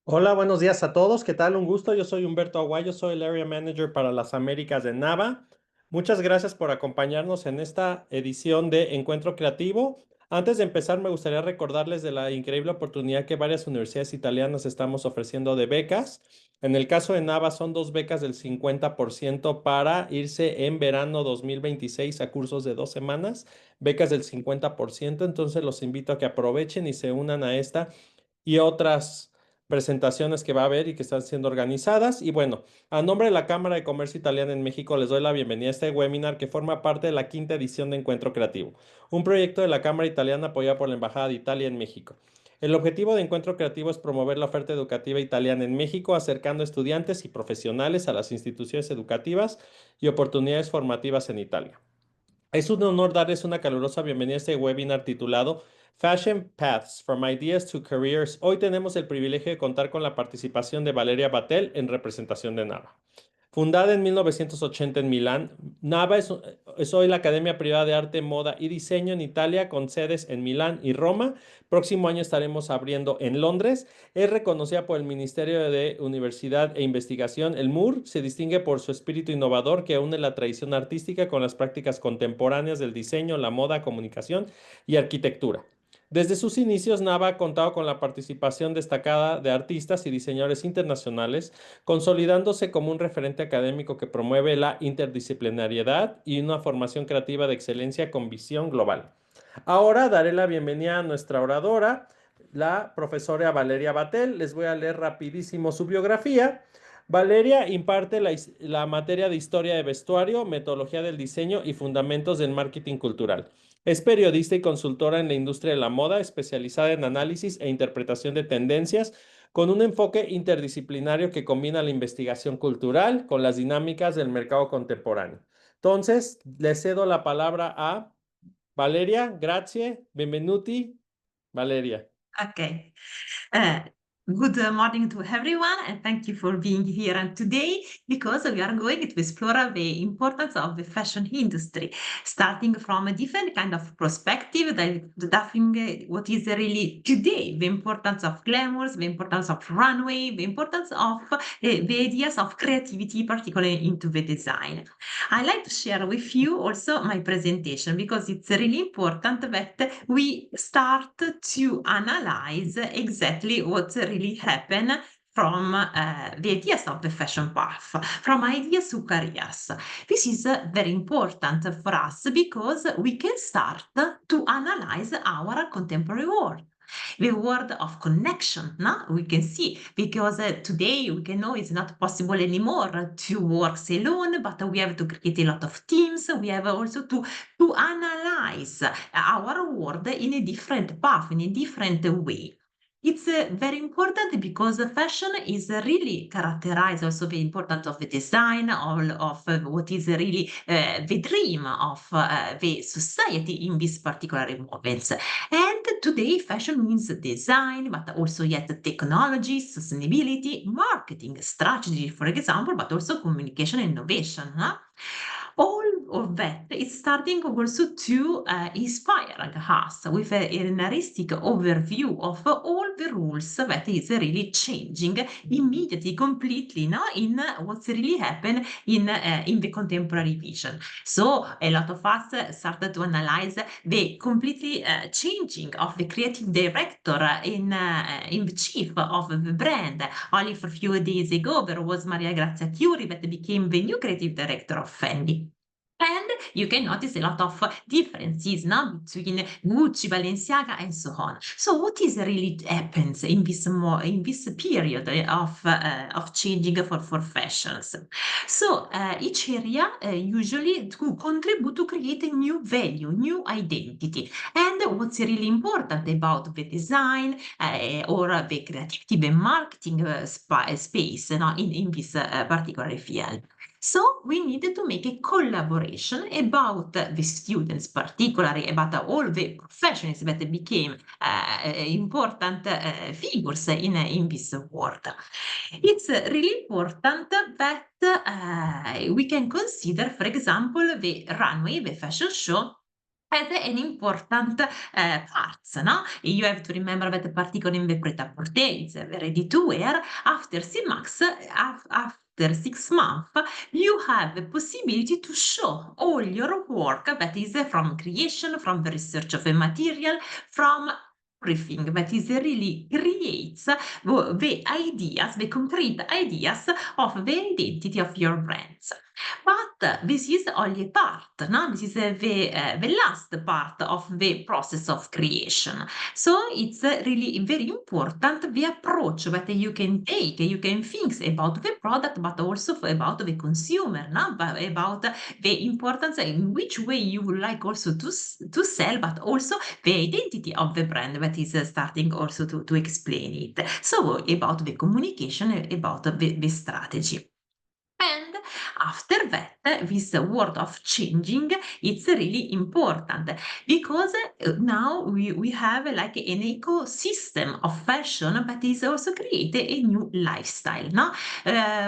Hola, buenos días a todos. ¿Qué tal? Un gusto. Yo soy Humberto Aguayo, soy el Area Manager para las Américas de NABA. Muchas gracias por acompañarnos en esta edición de Encuentro Creativo. Antes de empezar, me gustaría recordarles de la increíble oportunidad que varias universidades italianas estamos ofreciendo de becas. En el caso de NABA son dos becas del 50% para irse en verano 2026 a cursos de 2 semanas, becas del 50%. Entonces los invito a que aprovechen y se unan a esta y otras presentaciones que va a haber y que están siendo organizadas. Y bueno, a nombre de la Cámara de Comercio Italiana en México, les doy la bienvenida a este webinar que forma parte de la quinta edición de Encuentro Creativo, un proyecto de la Cámara Italiana apoyado por la Embajada de Italia en México. El objetivo de Encuentro Creativo es promover la oferta educativa italiana en México, acercando estudiantes y profesionales a las instituciones educativas y oportunidades formativas en Italia. Es un honor darles una calurosa bienvenida a este webinar titulado Fashion Paths from Ideas to Careers. Hoy tenemos el privilegio de contar con la participación de Valeria Battel en representación de NABA. Fundada en 1980 en Milán, NABA es hoy la Academia Privada de Arte, Moda y Diseño en Italia, con sedes en Milán y Roma. Próximo año estaremos abriendo en Londres. Es reconocida por el Ministerio de Universidad e Investigación. El MUR se distingue por su espíritu innovador que une la tradición artística con las prácticas contemporáneas del diseño, la moda, comunicación y arquitectura. Desde sus inicios, NABA ha contado con la participación destacada de artistas y diseñadores internacionales, consolidándose como un referente académico que promueve la interdisciplinariedad y una formación creativa de excelencia con visión global. Ahora daré la bienvenida a nuestra oradora, la profesora Valeria Battel. Les voy a leer rapidísimo su biografía. Valeria imparte la materia de historia de vestuario, metodología del diseño y fundamentos del marketing cultural. Es periodista y consultora en la industria de la moda, especializada en análisis e interpretación de tendencias, con un enfoque interdisciplinario que combina la investigación cultural con las dinámicas del mercado contemporáneo. Entonces, le cedo la palabra a Valeria. Grazie, benvenuti, Valeria. Okay. Uh, Good morning to everyone, and thank you for being here today because we are going to explore the importance of the fashion industry, starting from a different kind of perspective, that what is really today, the importance of glamours, the importance of runway, the importance of the ideas of creativity, particularly into the design. I like to share with you also my presentation because it's really important that we start to analyze exactly what really happened from the ideas of the fashion path, from ideas to careers. This is very important for us because we can start to analyze our contemporary world. The word of connection, no? We can see because today we can know it's not possible anymore to work alone, but we have to create a lot of teams. We have also to analyze our world in a different path, in a different way. It's very important because fashion is really characterized also the importance of the design of what is really the dream of the society in this particular moments. And today, fashion means design, but also yet technology, sustainability, marketing, strategy, for example, but also communication and innovation. Huh? All of that is starting also to inspire us with an artistic overview of all the rules that is really changing immediately, completely, no? In what's really happened in the contemporary vision. So a lot of us started to analyze the completely changing of the creative director in the chief of the brand. Only for a few days ago, there was Maria Grazia Chiuri that became the new creative director of Fendi. And you can notice a lot of differences now between Gucci, Balenciaga, and so on. So, what is really happens in this period of changing for fashions? So, each area usually to contribute to create a new value, new identity. And what's really important about the design or the creativity, the marketing space, in this particular field. So we needed to make a collaboration about the students, particularly about all the professionals that became important figures in this world. It's really important that we can consider, for example, the runway, the fashion show, as an important parts, no? You have to remember that particularly in the pret-à-porter, it's ready to wear. After 6 months, after 6 months, you have the possibility to show all your work that is from creation, from the research of the material, from everything that is really creates the ideas, the concrete ideas of the identity of your brands. But this is only a part, no? This is the last part of the process of creation. So it's really very important the approach that you can take. You can think about the product, but also about the consumer, no? About the importance in which way you would like also to sell, but also the identity of the brand that is starting also to explain it. So about the communication, about the strategy. And after that, this word of changing, it's really important because now we have like an ecosystem of fashion that is also create a new lifestyle. No?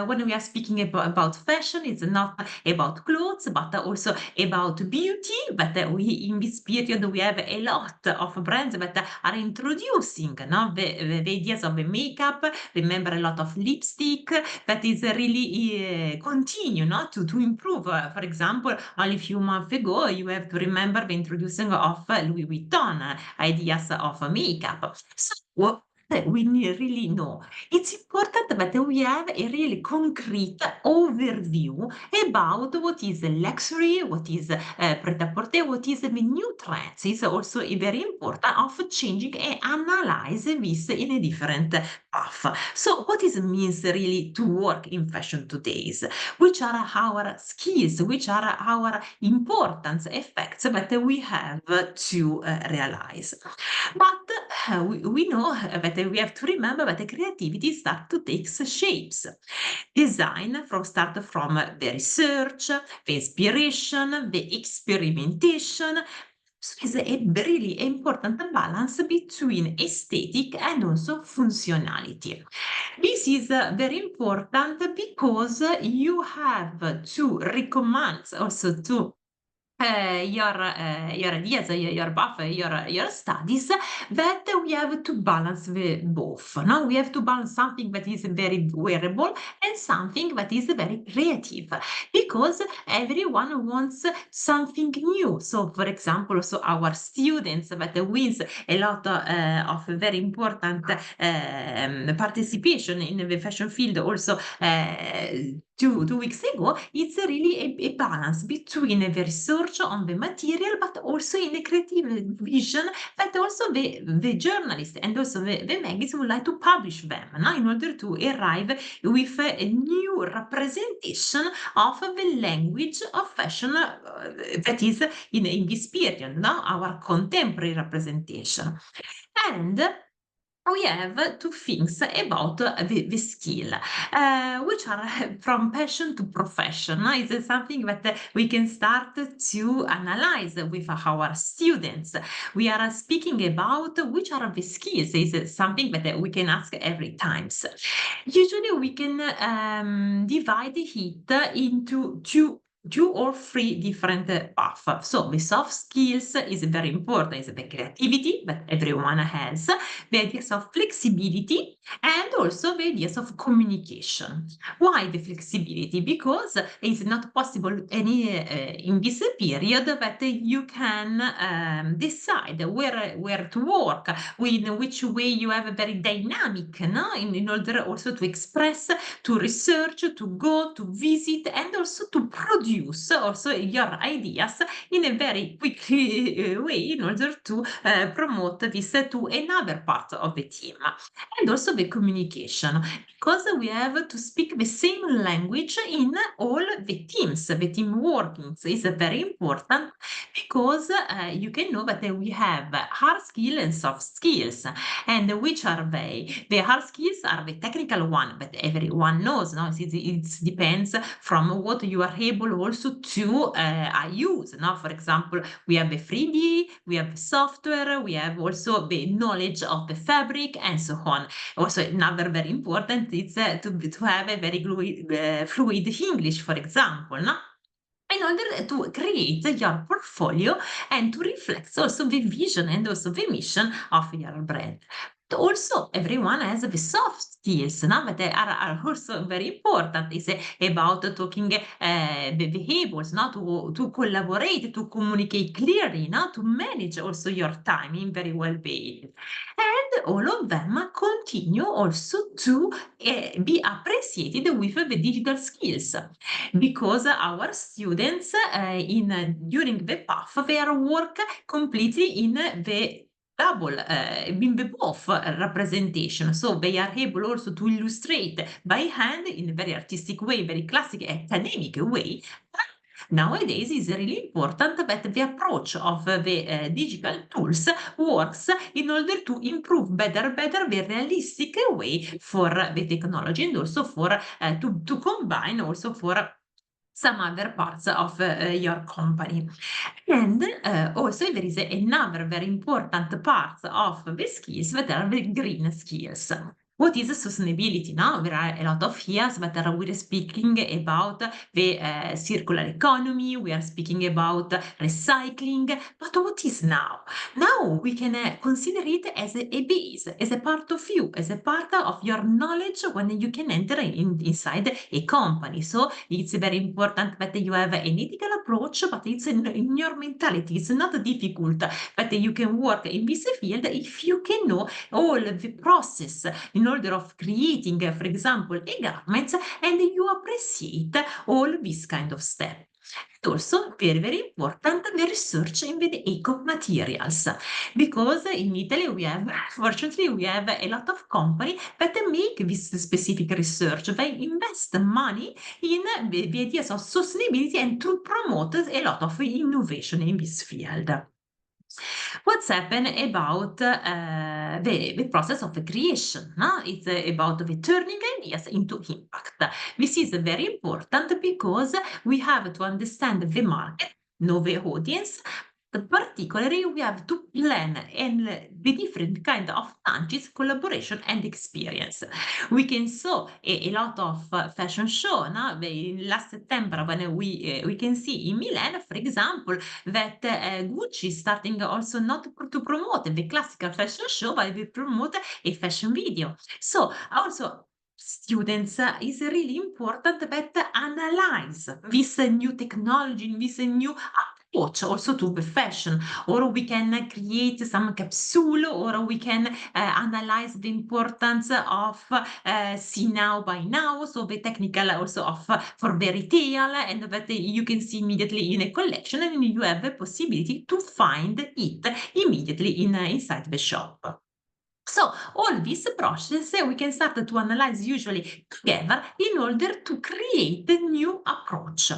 When we are speaking about fashion, it's not about clothes, but also about beauty. But we in this period we have a lot of brands that are introducing the ideas of the makeup. Remember a lot of lipstick that is really continue to improve. For example, only a few months ago, you have to remember the introducing of Louis Vuitton ideas of makeup. So what we really know. It's important that we have a really concrete overview about what is luxury, what is pret-à-porter, what is the new trends. It's also very important of changing and analyze this in a different path. So what is means really to work in fashion today? Which are our skills? Which are our importance effects that we have to realize? But we know that we have to remember that the creativity starts to take shapes. Design start from the research, the inspiration, the experimentation. So it's a really important balance between aesthetic and also functionality. This is very important because you have to recommend also to your ideas, your path, your studies, that we have to balance the both. No, we have to balance something that is very wearable and something that is very creative, because everyone wants something new. So, for example, so our students that wins a lot of very important participation in the fashion field also 2 weeks ago, it's really a balance between the research on the material, but also in the creative vision that also the journalist and also the magazine would like to publish them, no? In order to arrive with a new representation of the language of fashion that is in this period, no? Our contemporary representation. And we have two things about the skill, which are from passion to profession. It's something that we can start to analyze with our students. We are speaking about which are the skills. Is something that we can ask every time. Usually, we can divide it into two or three different paths. So the soft skills is very important. It's the creativity that everyone has, the ideas of flexibility, and also the ideas of communication. Why the flexibility? Because it's not possible any in this period that you can decide where to work, in which way you have a very dynamic, no? In order also to express, to research, to go, to visit, and also to produce also your ideas in a very quick way in order to promote this to another part of the team. And also the communication, because we have to speak the same language in all the teams. The team working is very important because you can know that we have hard skills and soft skills. And which are they? The hard skills are the technical one that everyone knows. No? It depends from what you are able also to use. Now, for example, we have the 3D, we have the software, we have also the knowledge of the fabric, and so on. Also, another very important is to have a very fluid English, for example. No? in order to create your portfolio and to reflect also the vision and also the mission of your brand. But also, everyone has the soft skills, no? But they are also very important. It's about talking behaviors, no? To collaborate, to communicate clearly, no? To manage also your time in very well way. And all of them continue also to be appreciated with the digital skills because our students during the path their work completely in the double in the both representation, so they are able also to illustrate by hand in a very artistic way, very classic academic way. Nowadays it's really important that the approach of the digital tools works in order to improve better the realistic way for the technology and also for to combine also for some other parts of your company. And also there is another very important part of the skills that are the green skills. What is sustainability? Now there are a lot of years that we're speaking about the circular economy. We are speaking about recycling. But what is now? Now we can consider it as a base, as a part of you, as a part of your knowledge when you can enter inside a company. So it's very important that you have an ethical approach, but it's in your mentality. It's not difficult that you can work in this field if you can know all the process in order of creating, for example, a garment, and you appreciate all this kind of step. Also, very important, the research in the eco materials, because in Italy fortunately, we have a lot of company that make this specific research. They invest money in the ideas of sustainability and to promote a lot of innovation in this field. What's happened about the process of the creation? No? It's about the turning ideas into impact. This is very important because we have to understand the market, know the audience, but particularly we have to plan and the different kind of touches, collaboration and experience. We can saw a lot of fashion show. No? Last September when we can see in Milan, for example, that Gucci is starting also not to promote the classical fashion show, but we promote a fashion video. So also students is really important that analyze this new technology, this new approach also to the fashion, or we can create some capsule, or we can analyze the importance of see now by now, so the technical also of for the retail, and that you can see immediately in a collection, and you have the possibility to find it immediately inside the shop. So all this process we can start to analyze usually together in order to create a new approach.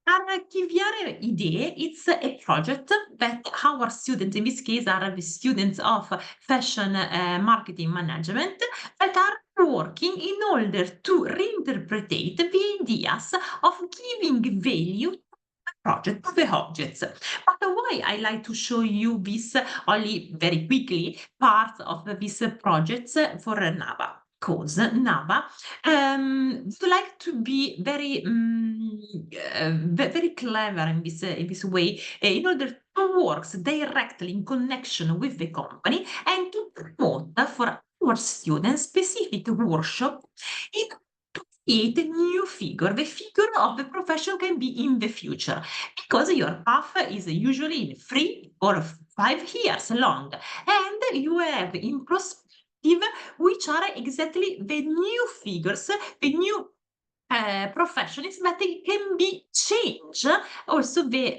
Archiviare idee, it's a project that our students, in this case, are the students of fashion marketing management, that are working in order to reinterpret the ideas of giving value to the project, to the objects. But why I like to show you this only very quickly, parts of this projects for NABA? Because NABA would like to be very very clever in this way in order to work directly in connection with the company and to promote for our students specific workshop in to create a new figure. The figure of the profession can be in the future because your path is usually 3 or 5 years long, and you have in perspective which are exactly the new figures, the new professions that they can be changed also the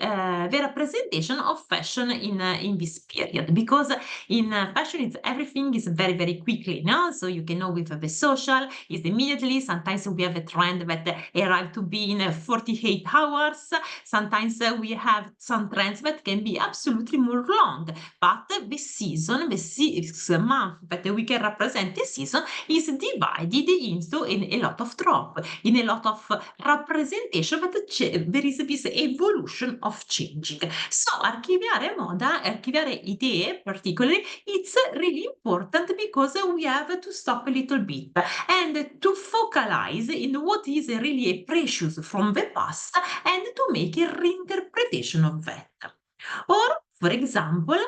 representation of fashion in this period, because in fashion it's everything is very quickly, no? So you can know with the social is immediately. Sometimes we have a trend that arrive to be in 48 hours. Sometimes we have some trends that can be absolutely more long, but the season, the 6 months that we can represent the season is divided into a lot of drop. In in a lot of representation, but there is this evolution of changing. So archiviare moda, archiviare idee particularly, it's really important because we have to stop a little bit and to focalize in what is really precious from the past and to make a reinterpretation of that. Or, for example,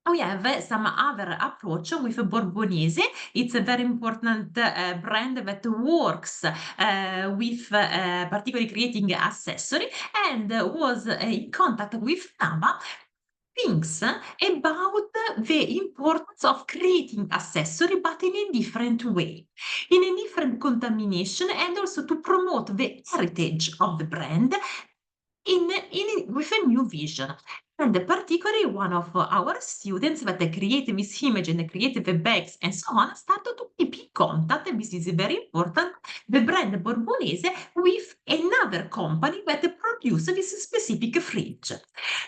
we have some other approach with Borbonese. It's a very important brand that works with particularly creating accessory and was in contact with NABA thinks about the importance of creating accessory, but in a different way, in a different contamination, and also to promote the heritage of the brand with a new vision. And particularly one of our students that created this image and created the bags and so on started to keep in contact, and this is very important, the brand Borbonese with another company that produces this specific fridge.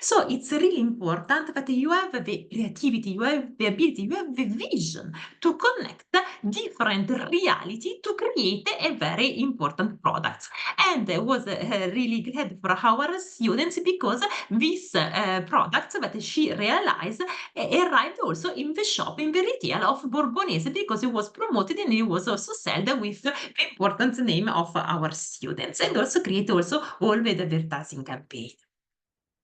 So it's really important that you have the creativity, you have the ability, you have the vision to connect different reality to create a very important product. And I was really glad for our students because this product that she realized arrived also in the shop, in the retail of Borbonese, because it was promoted and it was also sold with the important name of our students, and also create also all the advertising campaign.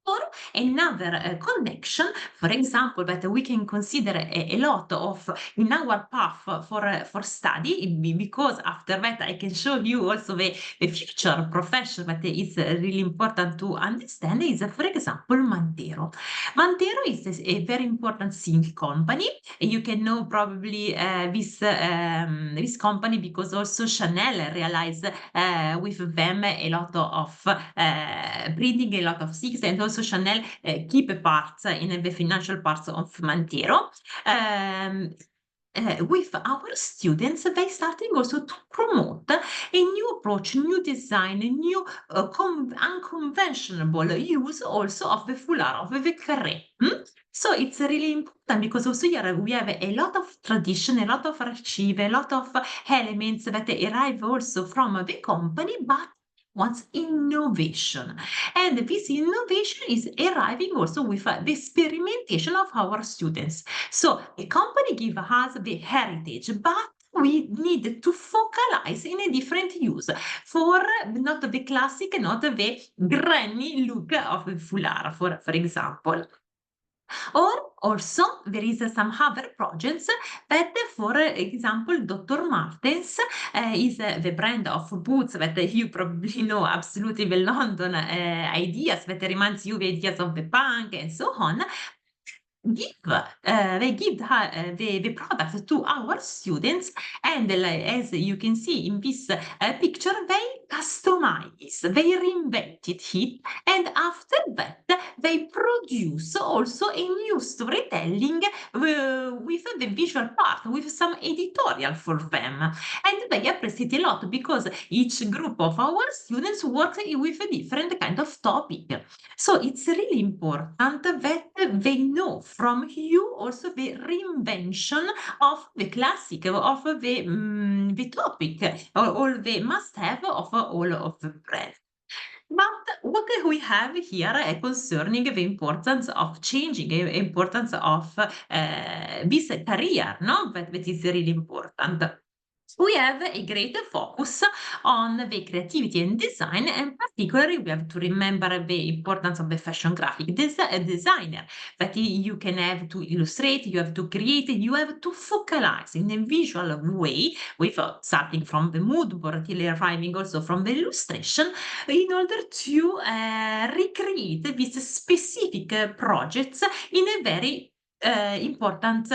Or another connection, for example, that we can consider a lot of in our path for study, because after that I can show you also the future profession that is really important to understand is, for example, Mantero. Mantero is a very important zinc company. You can know probably this company because also Chanel realized with them a lot of breeding a lot of things, and also Chanel keep parts in the financial parts of Mantero. With our students, they starting also to promote a new approach, new design, a new unconventional use also of the foulard, of the carré. So it's really important because also here we have a lot of tradition, a lot of archive, a lot of elements that arrive also from the company, but wants innovation. And this innovation is arriving also with the experimentation of our students. So a company give us the heritage, but we need to focalize in a different use for not the classic, not the granny look of the foulard, for example. Or also there is some other projects that, for example, Dr. Martens is the brand of boots that you probably know absolutely the London ideas that reminds you the ideas of the punk and so on. They give the product to our students, and as you can see in this picture, they customize, they reinvented it, and after that they produce also a new storytelling with the visual part, with some editorial for them, and they appreciate a lot because each group of our students works with a different kind of topic. So it's really important that they know from you also the reinvention of the classic, of the topic, or all the must-have of all of the brand. But what we have here concerning the importance of changing, the importance of this career, no? That is really important. We have a greater focus on the creativity and design, and particularly we have to remember the importance of the fashion graphic designer, that you can have to illustrate, you have to create, you have to focalize in a visual way, with starting from the mood board till arriving also from the illustration, in order to recreate these specific projects in a very important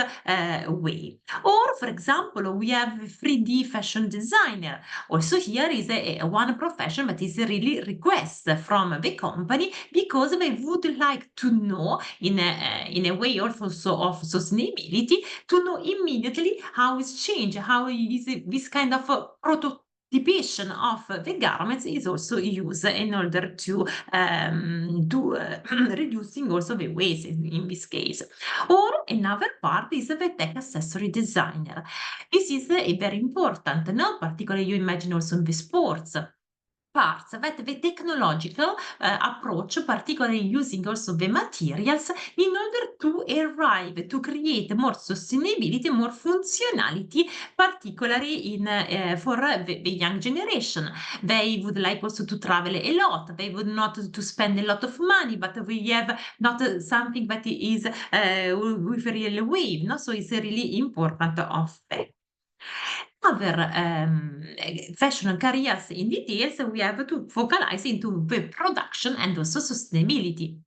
way. Or, for example, we have a 3D fashion designer. Also, here is one profession that is really request from the company because they would like to know in a way also of sustainability, to know immediately how it's changed, how is this kind of prototype typation of the garments is also used in order to reducing also the waste in this case. Or another part is the tech accessory designer. This is a very important, no? Particularly you imagine also in the sports parts that the technological approach, particularly using also the materials in order to arrive to create more sustainability, more functionality, particularly in for the young generation. They would like also to travel a lot. They would not to spend a lot of money, but we have not something that is with a real wave. No, so it's really important of that. Other fashion careers in details, we have to focalize into the production and also sustainability.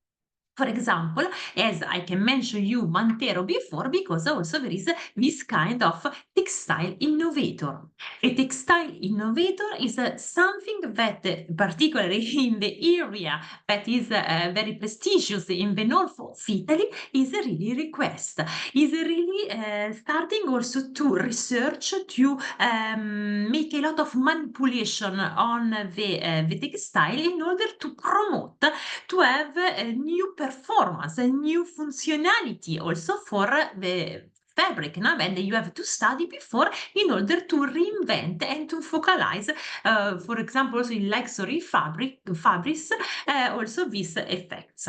For example, as I can mention you Mantero before, because also there is this kind of textile innovator. A textile innovator is something that, particularly in the area that is very prestigious in the north of Italy, is really request. Is really starting also to research to make a lot of manipulation on the textile in order to promote to have a new performance, a new functionality also for the fabric, no? And you have to study before in order to reinvent and to focalize, for example, also in luxury fabrics, also these effects.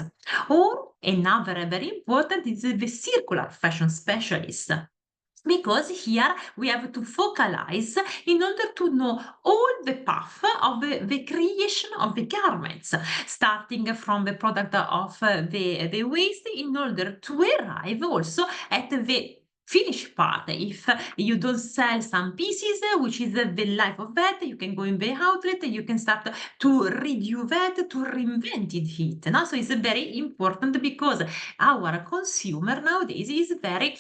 Or another very important is the circular fashion specialist. Because here we have to focalize in order to know all the path of the creation of the garments, starting from the product of the waste in order to arrive also at the finished part. If you don't sell some pieces, which is the life of that, you can go in the outlet, you can start to redo that, to reinvent it. No? So it's very important because our consumer nowadays is very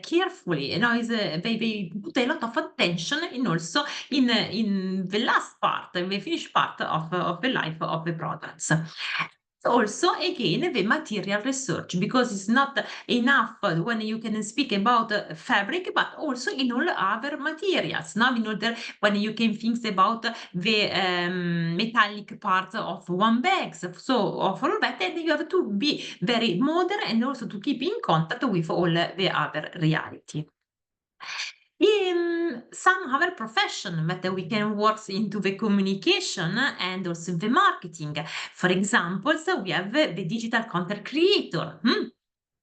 carefully, is they put a lot of attention in also in the last part, in the finished part of the life of the products. Also, again, the material research, because it's not enough when you can speak about fabric, but also in all other materials. Now, in order when you can think about the metallic parts of one bags, so of all that, and you have to be very modern and also to keep in contact with all the other reality. In some other profession that we can work into the communication and also the marketing. For example, so we have the digital content creator.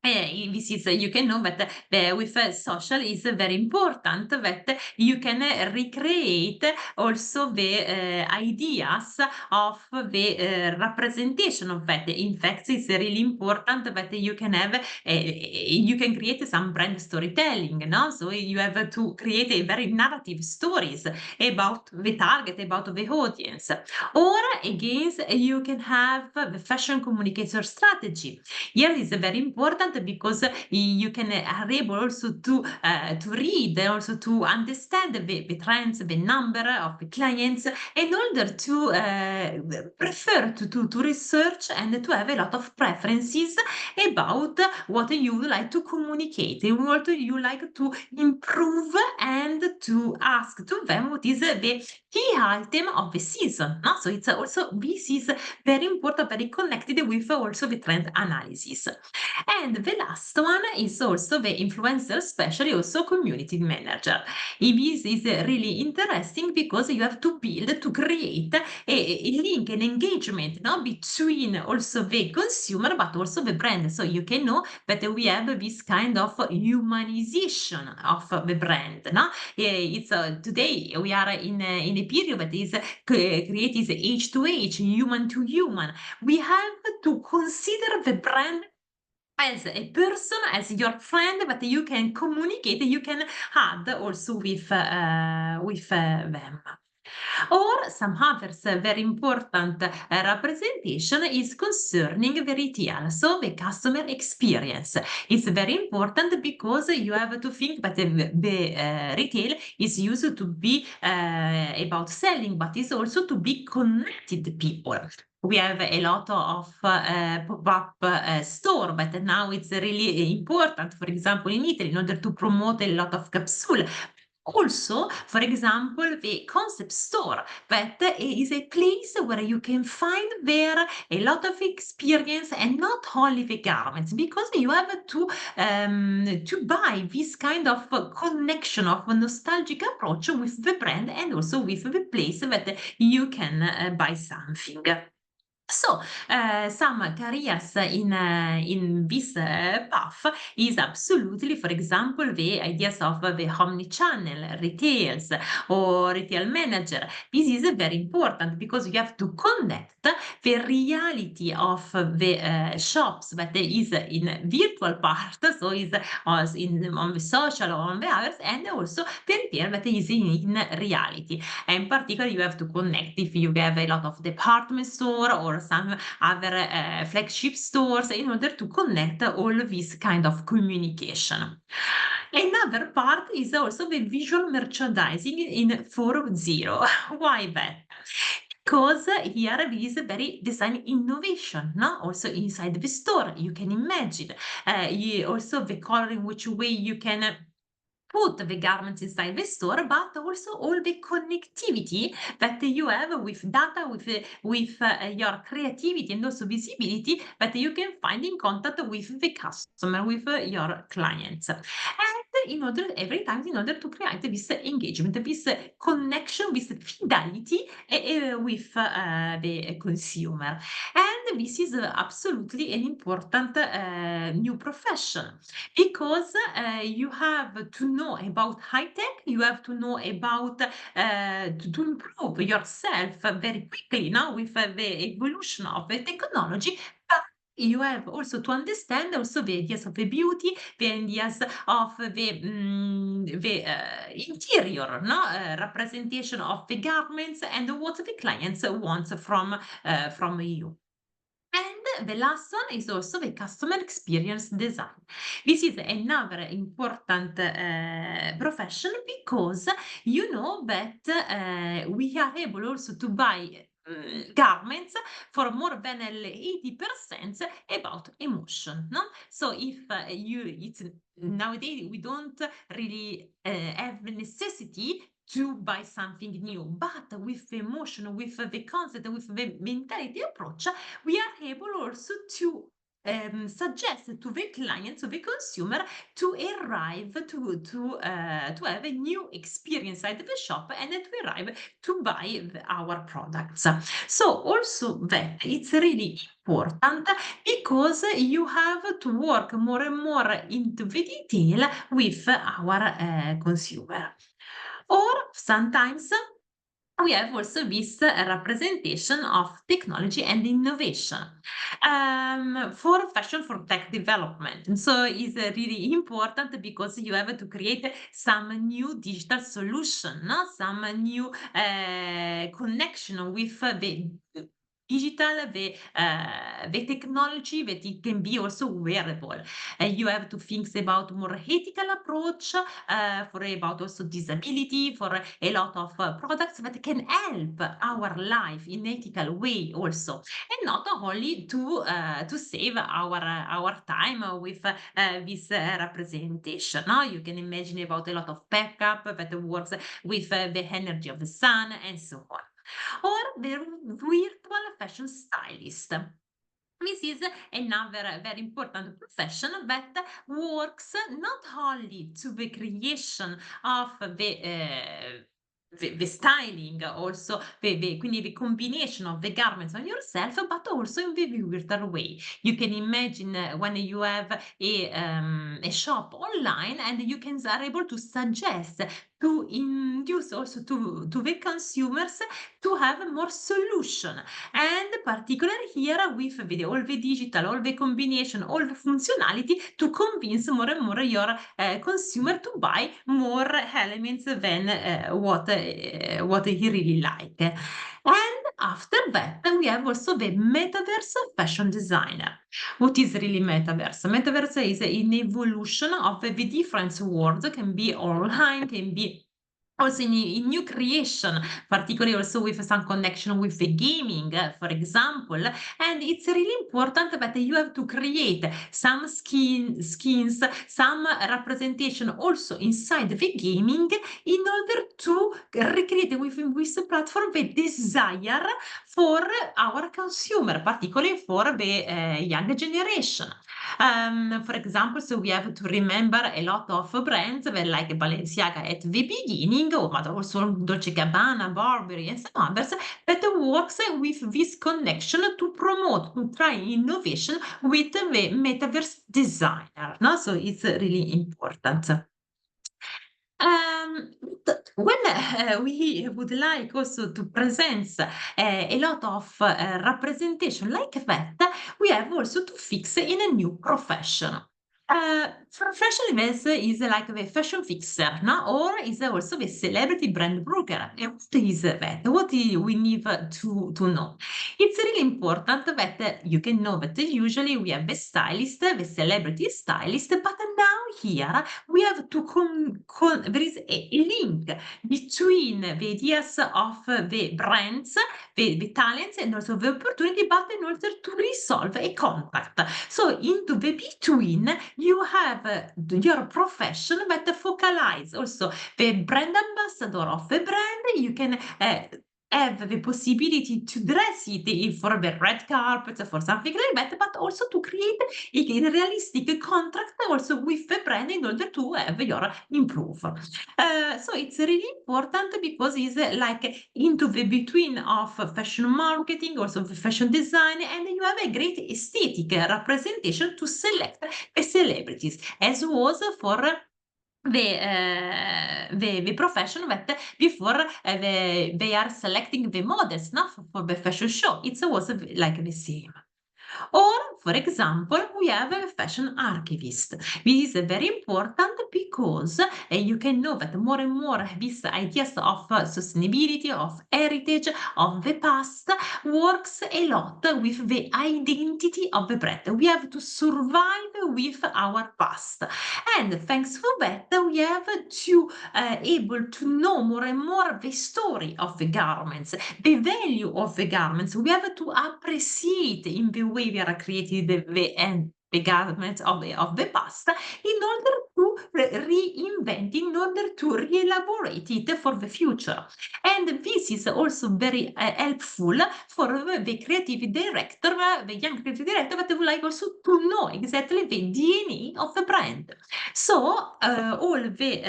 This is you can know that with social is very important that you can recreate also the ideas of the representation of that. In fact, it's really important that you can have you can create some brand storytelling, no? So you have to create a very narrative stories about the target, about the audience. Or again, you can have the fashion communicator strategy. Here is very important because you can are able also to read, also to understand the trends, the number of the clients, in order to prefer to research and to have a lot of preferences about what you would like to communicate and what you like to improve and to ask to them what is the key item of the season. No? So it's also this is very important, very connected with also the trend analysis. And the last one is also the influencer, especially also community manager. This is really interesting because you have to build, to create a link, an engagement, no, between also the consumer but also the brand. So you can know that we have this kind of humanization of the brand. No? It's today we are in a period that is created age to age, human to human. We have to consider the brand as a person, as your friend, but you can communicate, you can add also with them. Or some others very important representation is concerning the retail, so the customer experience. It's very important because you have to think that the retail is used to be about selling, but it's also to be connected people. We have a lot of pop-up store, but now it's really important, for example, in Italy, in order to promote a lot of capsule. Also, for example, the concept store that is a place where you can find there a lot of experience and not only the garments, because you have to buy this kind of connection of a nostalgic approach with the brand and also with the place that you can buy something. So, some careers in this path is absolutely, for example, the ideas of the omni-channel, retails, or retail manager. This is very important because you have to connect the reality of the shops that is in virtual part, so is on the social or on the others, and also the retail that is in reality. And in particular, you have to connect if you have a lot of department store or some other flagship stores in order to connect all of this kind of communication. Another part is also the visual merchandising in 4.0. Why that? Because here there is a very design innovation, no? Also inside the store, you can imagine. Also the color in which way you can put the garments inside the store, but also all the connectivity that you have with data, with your creativity and also visibility that you can find in contact with the customer, with your clients. And every time in order to create this engagement, this connection, this fidelity with the consumer. And this is absolutely an important new profession because you have to know about high tech, you have to know about to improve yourself very quickly now with the evolution of the technology. But you have also to understand also the ideas of the beauty, the ideas of the interior, no? Representation of the garments and what the clients want from you. And the last one is also the customer experience design. This is another important profession because you know that we are able also to buy garments for more than 80% about emotion. No? So if it's nowadays we don't really have the necessity to buy something new, but with the emotion, with the concept, with the mentality approach, we are able also to suggest to the client, to the consumer, to arrive to have a new experience at the shop and to arrive to buy our products. So also that it's really important because you have to work more and more into the detail with our consumer. Or sometimes we have also this representation of technology and innovation for fashion for tech development. And so it's really important because you have to create some new digital solution, no? Some new connection with the digital, the technology that it can be also wearable. You have to think about more ethical approach for about also disability, for a lot of products that can help our life in ethical way also, and not only to save our time with this representation. No? You can imagine about a lot of backup that works with the energy of the sun and so on. Or the virtual fashion stylist. This is another very important profession that works not only to the creation of the styling, also quindi the combination of the garments on yourself, but also in the virtual way. You can imagine when you have a shop online and you are able to suggest to induce also to the consumers to have more solution, and particularly here with all the digital, all the combination, all the functionality to convince more and more your consumer to buy more elements than what he really like. And after that, we have also the metaverse fashion designer. What is really metaverse? Metaverse is an evolution of the different worlds, can be online, can be Also in new creation, particularly also with some connection with the gaming, for example. And it's really important that you have to create some skins, some representation also inside the gaming in order to recreate within this platform the desire for our consumer, particularly for the young generation. For example, so we have to remember a lot of brands that like Balenciaga at the beginning, or but also Dolce Gabbana, Burberry, and some others that works with this connection to promote, to try innovation with the metaverse designer. No? So it's really important. When we would like also to present a lot of representation like that, we have also to fix in a new profession. Professionalism is like the fashion fixer, no? Or is also the celebrity brand broker. What is that? We need to know. It's really important that you can know that usually we have the stylist, the celebrity stylist, but now here we have to there is a link between the ideas of the brands, the talents, and also the opportunity, but in order to resolve a contact. So into the between, you have your profession that focalize also the brand ambassador of the brand. You can have the possibility to dress it for the red carpet, for something like that, but also to create a realistic contract also with the brand in order to have your improve. So it's really important because it's like into the between of fashion marketing, also the fashion design, and you have a great aesthetic representation to select the celebrities, as was for the profession that before they are selecting the models, no, for the fashion show. It was like the same. Or, for example, we have a fashion archivist. This is very important because you can know that more and more these ideas of sustainability, of heritage, of the past works a lot with the identity of the brand. We have to survive with our past. And thanks for that, we have to able to know more and more the story of the garments, the value of the garments. We have to appreciate in the way we are creating the garments of the past in order to reinvent, in order to re-elaborate it for the future. And this is also very helpful for the creative director, the young creative director, but would like also to know exactly the DNA of the brand. So all the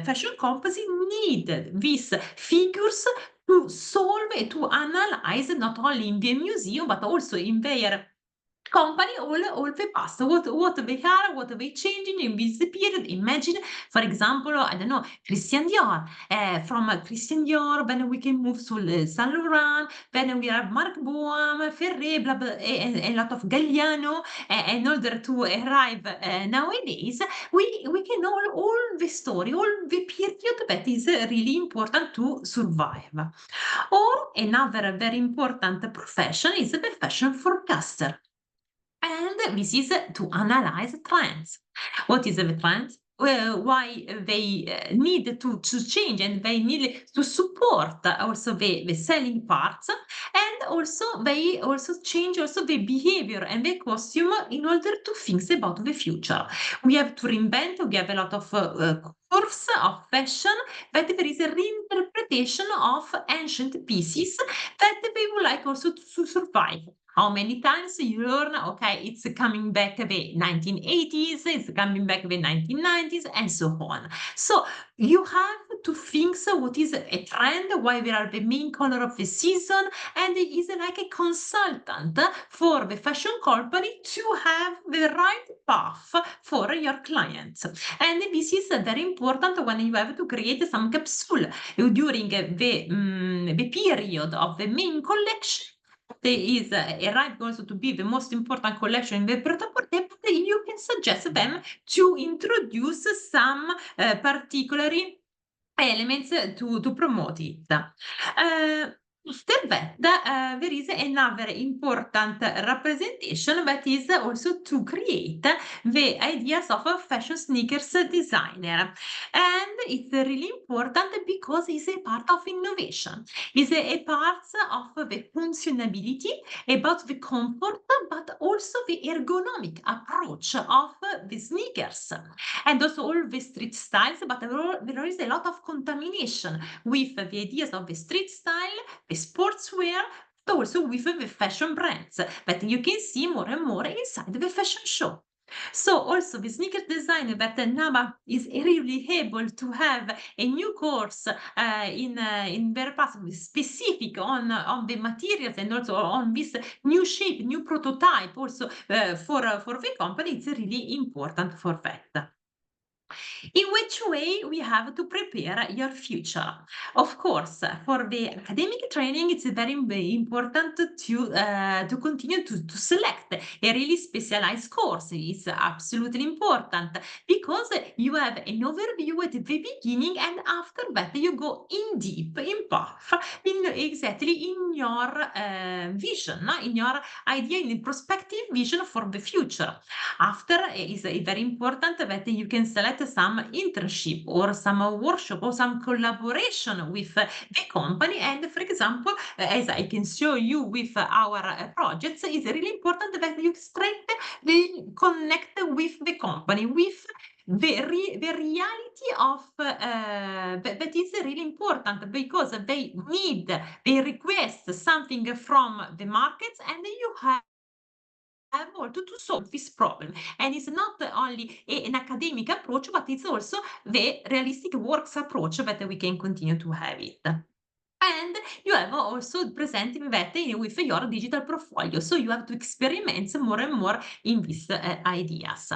fashion companies need these figures to solve and to analyze not only in the museum but also in their company all the past, what they are, what they changing in this period. Imagine, for example, I don't know, Christian Dior. From Christian Dior, then we can move to Saint Laurent, then we have Marc Boham, Ferré, blah, blah, a lot of Galliano. In order to arrive nowadays, we can know all the story, all the period that is really important to survive. Or another very important profession is the fashion forecaster. And this is to analyze trends. What is the trend? Well, why they need to change, and they need to support also the selling parts, and also they also change also the behavior and the costume in order to think about the future. We have to reinvent. We have a lot of curves of fashion, but there is a reinterpretation of ancient pieces that they would like also to survive. How many times you learn, okay, it's coming back the 1980s, it's coming back the 1990s, and so on. So you have to think so what is a trend, why they are the main color of the season, and it is like a consultant for the fashion company to have the right path for your clients. And this is very important when you have to create some capsule during the period of the main collection. There is arrived also to be the most important collection in the prêt-à-porter, but you can suggest them to introduce some particular elements to promote it. After that, there is another important representation that is also to create the ideas of a fashion sneakers designer. And it's really important because it's a part of innovation. It's a part of the functionality, about the comfort, but also the ergonomic approach of the sneakers. And also all the street styles, but there is a lot of contamination with the ideas of the street style, the sportswear, but also with the fashion brands that you can see more and more inside the fashion show. So also the sneaker design that NABA is really able to have a new course in their past specific on the materials and also on this new shape, new prototype also for the company. It's really important for that. In which way we have to prepare your future? Of course, for the academic training, it's very important to continue to select a really specialized course. It's absolutely important because you have an overview at the beginning, and after that you go in deep, in path, in exactly in your vision, no? In your idea, in the prospective vision for the future. After is very important that you can select some internship or some workshop or some collaboration with the company. And for example, as I can show you with our projects, it's really important that you straight connect with the company, with the reality of that is really important because they request something from the markets, and you have also to solve this problem. And it's not only an academic approach, but it's also the realistic works approach that we can continue to have it. And you have also presenting that with your digital portfolio. So you have to experiment more and more in these ideas.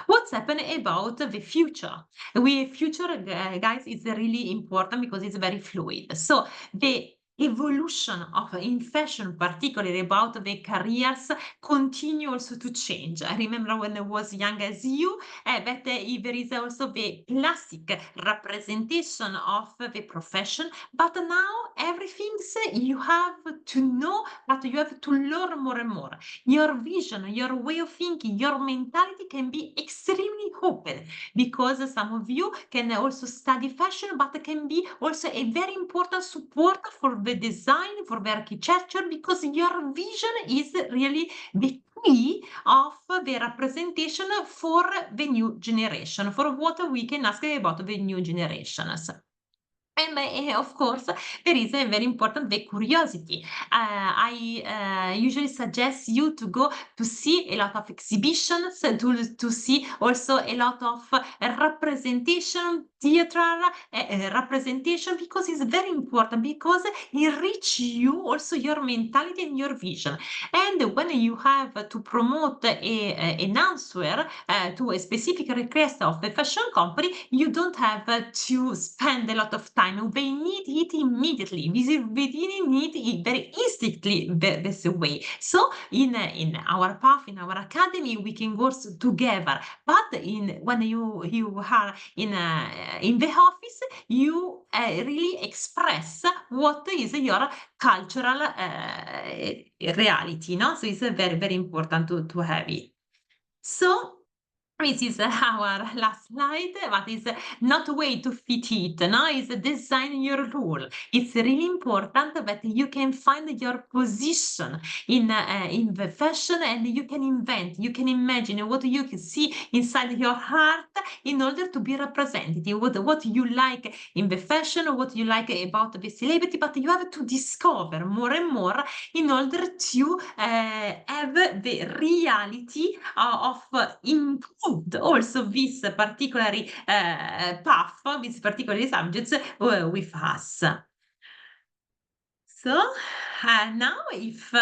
What's happening about the future? Future, guys, is really important because it's very fluid. So the evolution of in fashion, particularly about the careers, continue also to change. I remember when I was young as you, that there is also the classic representation of the profession, but now everything you have to know, but you have to learn more and more. Your vision, your way of thinking, your mentality can be extremely open because some of you can also study fashion, but can be also a very important support for the design, for the architecture, because your vision is really the key of the representation for the new generation, for what we can ask about the new generations. And of course, there is a very important the curiosity. I usually suggest you to go to see a lot of exhibitions, to see also a lot of representation, theater representation, because it's very important because it enrich you also your mentality and your vision. And when you have to promote an answer to a specific request of a fashion company, you don't have to spend a lot of time. They need it immediately. They need it very instantly this way. So in our path, in our academy, we can work together. But when you are in the office, you really express what is your cultural reality, no? So it's very important to have it. So this is our last slide, but it's not a way to fit it, no? It's design your role. It's really important that you can find your position in the fashion, and you can invent, you can imagine what you can see inside your heart in order to be representative, what you like in the fashion, what you like about the celebrity, but you have to discover more and more in order to have the reality of include also this particularly path, these particular subjects with us. So now, if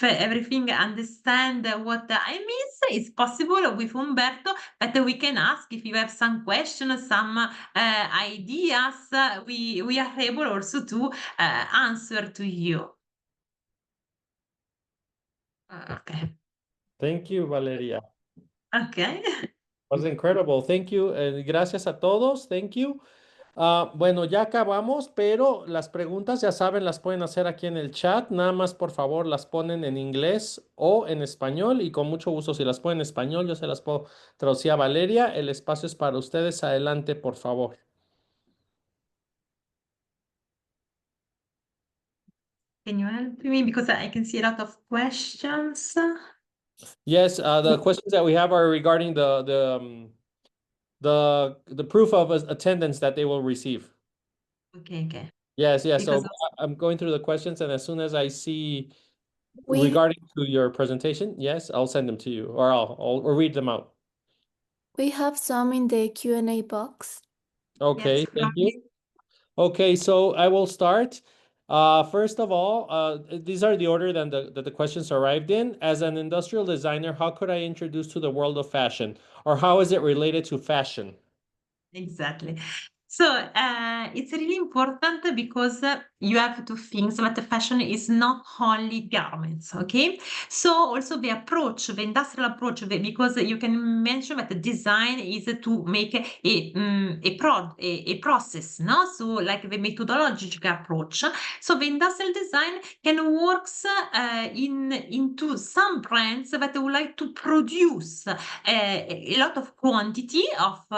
everything understand what I miss, it's possible with Umberto that we can ask if you have some questions, some ideas. We are able also to answer to you. Okay. Thank you, Valeria. Okay. Was incredible. Thank you. Gracias a todos. Thank you. Bueno, ya acabamos, pero las preguntas, ya saben, las pueden hacer aquí en el chat. Nada más, por favor, las ponen en inglés o en español y con mucho gusto, si las ponen en español, yo se las puedo traducir a Valeria. El espacio es para ustedes. Adelante, por favor. Can you help me? Because I can see a lot of questions. Yes, the questions that we have are regarding the proof of attendance that they will receive. Okay, okay. Yes, yes. Because So I'm going through the questions, and as soon as I see We regarding to your presentation, yes, I'll send them to you, or I'll read them out. we have some in the Q&A box. Okay, yes, thank you. Okay, so I will start. First of all, these are the order that the questions arrived in. As an industrial designer, how could I introduce to the world of fashion, or how is it related to fashion? exactly. So it's really important because you have to think that the fashion is not only garments, okay? So also the approach, the industrial approach, because you can mention that the design is to make a process, no? So like the methodological approach. So the industrial design can works into some brands that would like to produce a lot of quantity of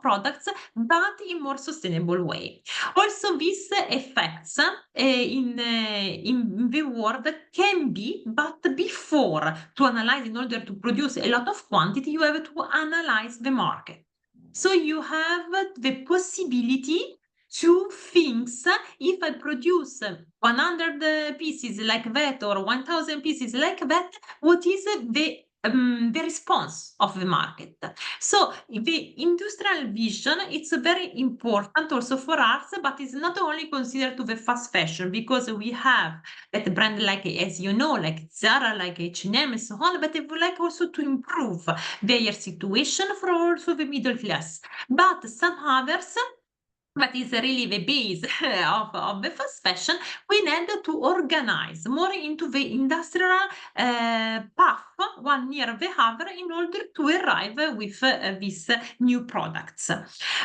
products, but in more sustainable way. Also, these effects in the world can be, but before to analyze in order to produce a lot of quantity, you have to analyze the market. So you have the possibility to think if I produce 100 pieces like that or 1000 pieces like that, what is the response of the market. So the industrial vision, it's very important also for us, but it's not only considered to the fast fashion because we have that brand like, as you know, like Zara, like H&M and so on, but they would like also to improve their situation for also the middle class. But some others, but is really the base of the fast fashion, we need to organize more into the industrial path, one near the other, in order to arrive with these new products.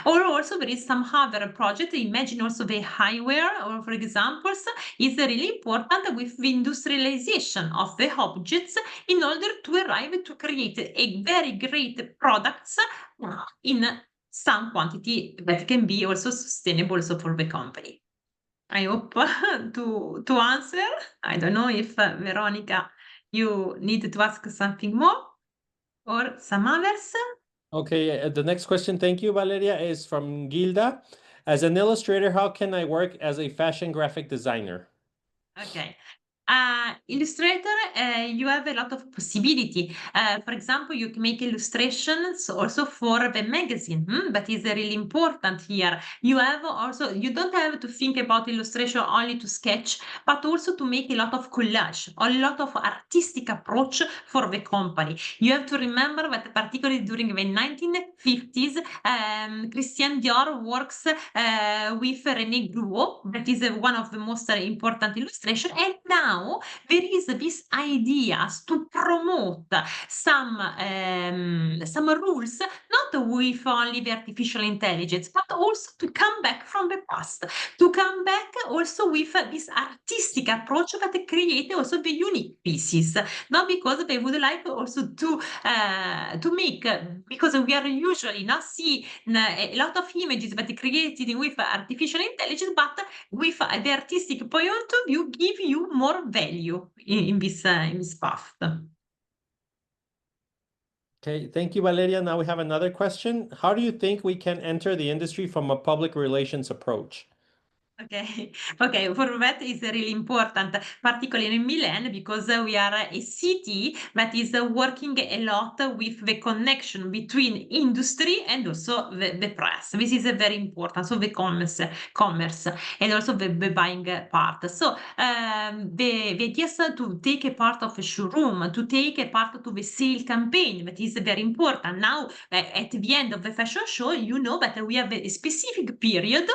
Or also there is some other project, imagine also the eyewear, or for examples, is really important with the industrialization of the objects in order to arrive to create a very great products in some quantity that can be also sustainable also for the company. I hope to answer. I don't know if Veronica, you need to ask something more or some others. Okay, the next question, thank you, Valeria, is from Gilda. As an illustrator, how can I work as a fashion graphic designer? Okay. Illustrator, you have a lot of possibility. For example, you can make illustrations also for the magazine, but it's really important here. You have also, you don't have to think about illustration only to sketch, but also to make a lot of collage, a lot of artistic approach for the company. You have to remember that particularly during the 1950s, Christian Dior works with René Gruot, that is one of the most important illustration, and now there is this ideas to promote some rules, not with only the artificial intelligence, but also to come back from the past, to come back also with this artistic approach that create also the unique pieces, not because they would like also to make, because we are usually not see a lot of images that are created with artificial intelligence, but with the artistic point of view, give you more value in this path. Okay, thank you, Valeria. Now we have another question. How do you think we can enter the industry from a public relations approach? Okay, okay, for that is really important, particularly in Milan, because we are a city that is working a lot with the connection between industry and also the press. This is very important. So the commerce, and also the buying part. So the idea is to take a part of a showroom, to take a part to the sale campaign. That is very important. Now, at the end of the fashion show, you know that we have a specific period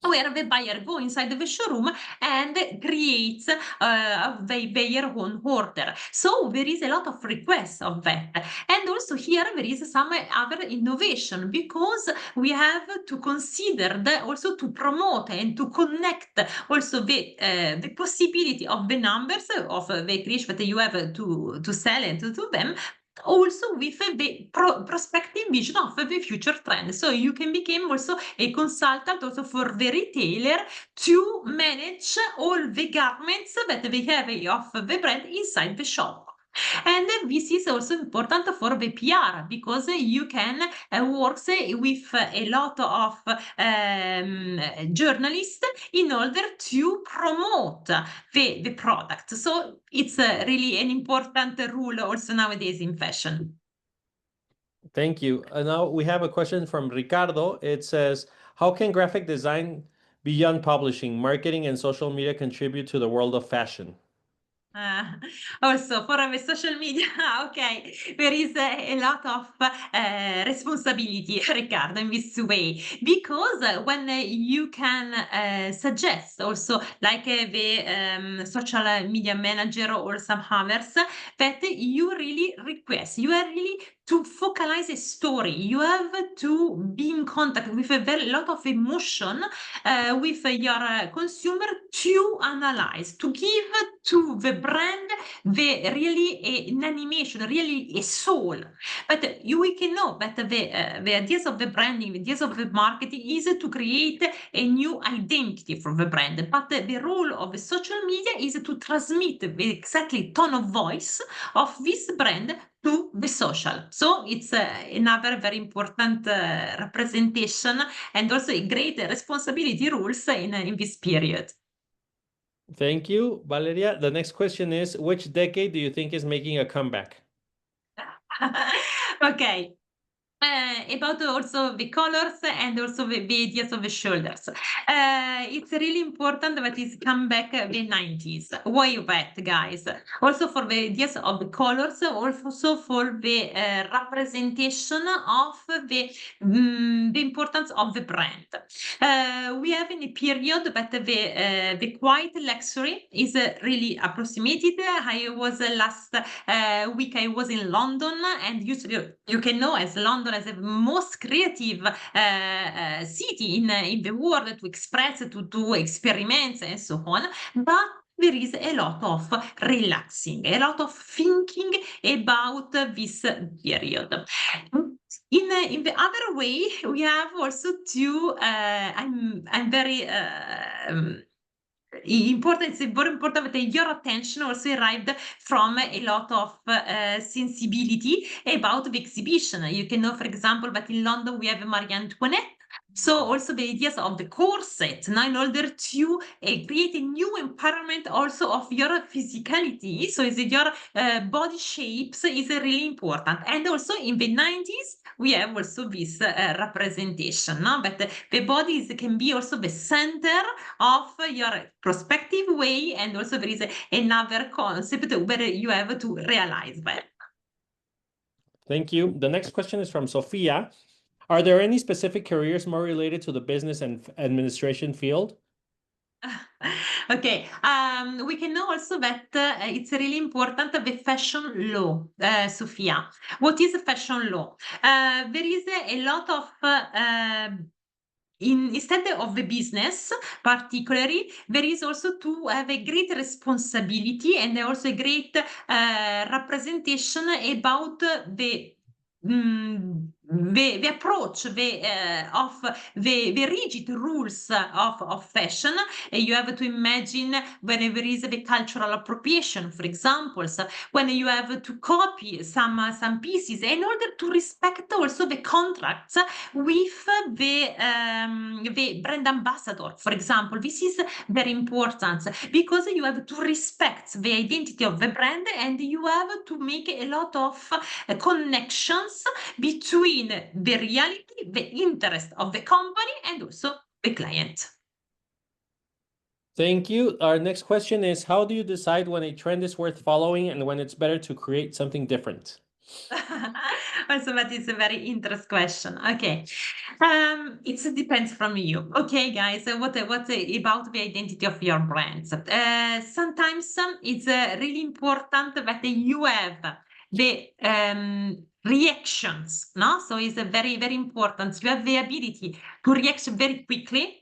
where the buyer go inside the showroom and creates their own order. So there is a lot of requests of that. And also here there is some other innovation, because we have to consider that also to promote and to connect also the possibility of the numbers of the creation that you have to sell and to do them, also with the prospective vision of the future trend. So you can become also a consultant also for the retailer to manage all the garments that they have of the brand inside the shop. And this is also important for the PR, because you can work with a lot of journalists in order to promote the product. So it's really an important rule also nowadays in fashion. Thank you. Now we have a question from Ricardo. It says, how can graphic design beyond publishing, marketing, and social media contribute to the world of fashion? Also for the social media, okay, there is a lot of responsibility, Riccardo, in this way, because when you can suggest also like the social media manager or some others, that you really request, you are really to focalize a story, you have to be in contact with a very lot of emotion with your consumer to analyze, to give to the brand the really an animation, really a soul. But we can know that the ideas of the branding, the ideas of the marketing is to create a new identity for the brand. But the role of the social media is to transmit the exactly tone of voice of this brand to the social. So it's another very important representation, and also a great responsibility rules in this period. Thank you, Valeria. The next question is, which decade do you think is making a comeback? Okay. About also the colors and also the ideas of the shoulders. It's really important that it's come back the 90s. Why that, guys? Also for the ideas of the colors, also for the representation of the importance of the brand. We have in a period that the quiet luxury is really approximated. I was last week I was in London, and you can know as London as the most creative city in the world to express, to do experiments and so on. But there is a lot of relaxing, a lot of thinking about this period. In the other way, we have also to. I'm very. Important, it's very important that your attention also arrived from a lot of sensibility about the exhibition. You can know, for example, that in London we have Marie Antoinette. So also the ideas of the corset, now in order to create a new empowerment also of your physicality. So is your body shapes is really important. And also in the 90s, we have also this representation, no? But the body can be also the center of your prospective way, and also there is another concept where you have to realize that. Thank you. The next question is from Sophia. Are there any specific careers more related to the business and administration field? Okay, we can know also that it's really important the fashion law, Sophia. What is a fashion law? There is a lot of instead of the business, particularly, there is also to have a great responsibility and also a great representation about the approach of the rigid rules of fashion. You have to imagine when there is the cultural appropriation, for example, so when you have to copy some pieces in order to respect also the contracts with the brand ambassador, for example. This is very important because you have to respect the identity of the brand, and you have to make a lot of connections between the reality, the interest of the company, and also the client. Thank you. Our next question is, how do you decide when a trend is worth following and when it's better to create something different? Also, that is a very interesting question. Okay. It depends from you. Okay, guys. What about the identity of your brands? Sometimes it's really important that you have the reactions, no? So it's very, very important. You have the ability to react very quickly.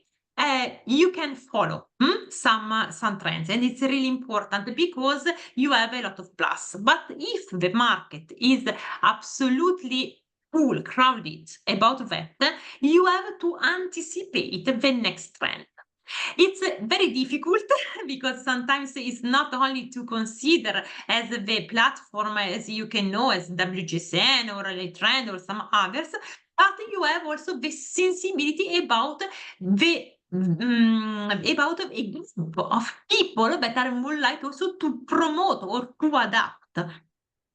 You can follow some trends, and it's really important because you have a lot of plus. But if the market is absolutely full, crowded about that, you have to anticipate the next trend. It's very difficult because sometimes it's not only to consider as the platform as you can know as WGSN or a trend or some others, but you have also the sensibility about about a group of people that are more like also to promote or to adapt.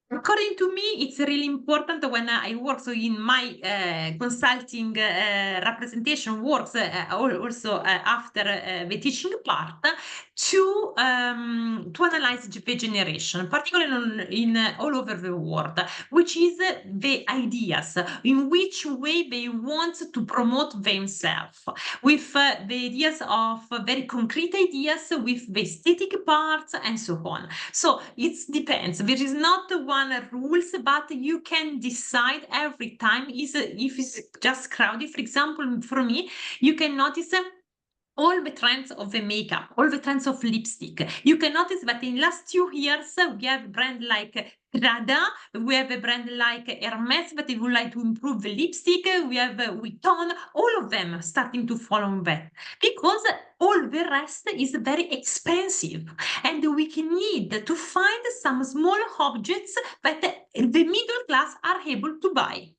According to me, it's really important when I work so in my consulting representation works also after the teaching part to analyze the generation, particularly in all over the world, which is the ideas in which way they want to promote themselves with the ideas of very concrete ideas with the aesthetic parts and so on. So it depends. There is not one rules, but you can decide every time if it's just crowded. For example, for me, you can notice all the trends of the makeup, all the trends of lipstick. You can notice that in last 2 years, we have a brand like Prada, we have a brand like Hermes that would like to improve the lipstick, we have Vuitton, all of them starting to follow that because all the rest is very expensive and we can need to find some small objects that the middle class are able to buy.